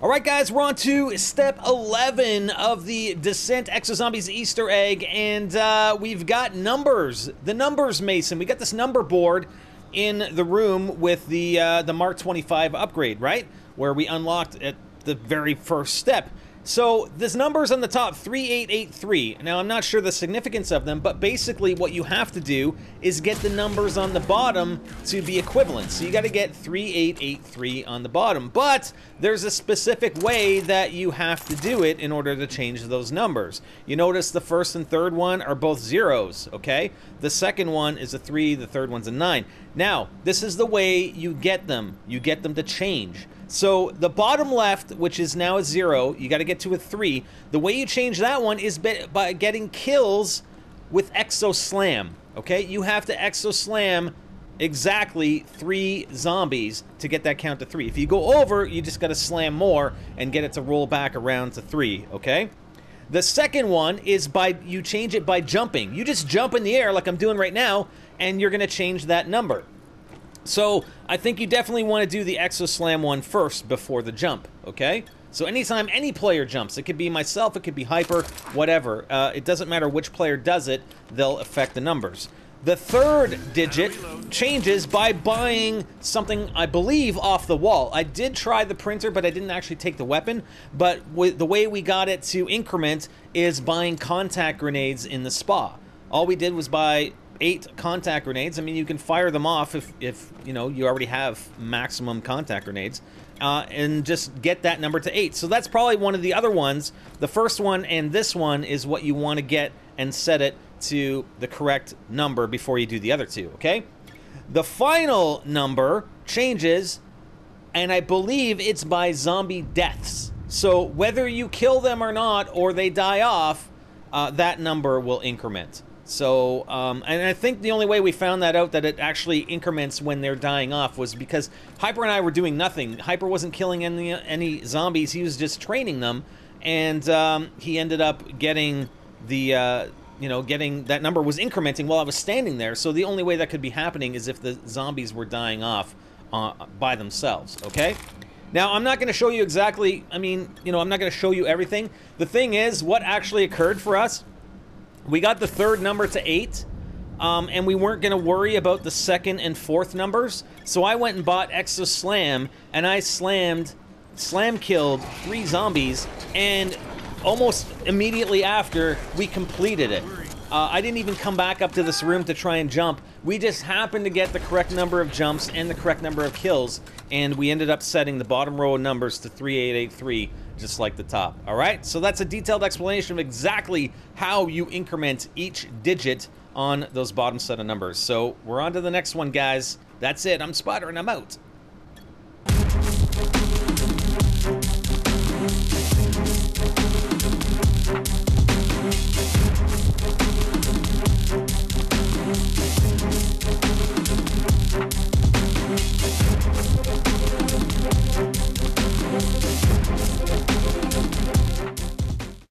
All right, guys, we're on to step 11 of the Descent EXO-Zombies Easter egg, and we've got numbers. The numbers, Mason. We got this number board in the room with the Mark 25 upgrade, right? Where we unlocked at the very first step. So this number's on the top, 3883. Now, I'm not sure the significance of them, but basically what you have to do is get the numbers on the bottom to be equivalent. So you got to get 3883 on the bottom. But there's a specific way that you have to do it in order to change those numbers. You notice the first and third one are both zeros, okay? The second one is a 3, the third one's a 9. Now, this is the way you get them. You get them to change. So the bottom left, which is now a 0, you got to get to a 3. The way you change that one is by getting kills with EXO Slam, okay? You have to EXO Slam exactly 3 zombies to get that count to 3. If you go over, you just got to slam more and get it to roll back around to 3, okay? The second one is you change it by jumping. You just jump in the air like I'm doing right now, and you're going to change that number. So I think you definitely want to do the EXO Slam one first before the jump, okay? So anytime any player jumps, it could be myself, it could be Hyper, whatever. It doesn't matter which player does it, they'll affect the numbers. The third digit changes by buying something, I believe, off the wall. I did try the printer, but I didn't actually take the weapon. But the way we got it to increment is buying contact grenades in the spa. All we did was buy 8 contact grenades. I mean, you can fire them off if you know, you already have maximum contact grenades, and just get that number to 8. So that's probably one of the other ones. The first one and this one is what you want to get and set it to the correct number before you do the other two, okay? The final number changes, and I believe it's by zombie deaths. So whether you kill them or not, or they die off, that number will increment. So, and I think the only way we found that out, that it actually increments when they're dying off, was because Hyper and I were doing nothing. Hyper wasn't killing any zombies, he was just training them, and he ended up getting the, you know, getting that number was incrementing while I was standing there. So the only way that could be happening is if the zombies were dying off by themselves, okay? Now, I'm not going to show you exactly, I mean, you know, I'm not going to show you everything. The thing is, what actually occurred for us, we got the third number to 8, and we weren't going to worry about the second and fourth numbers. So I went and bought EXO Slam, and I slam killed 3 zombies, and almost immediately after, we completed it. I didn't even come back up to this room to try and jump. We just happened to get the correct number of jumps and the correct number of kills, and we ended up setting the bottom row of numbers to 3883, just like the top. All right, so that's a detailed explanation of exactly how you increment each digit on those bottom set of numbers. So we're on to the next one, guys. That's it. I'm Spotter, and I'm out.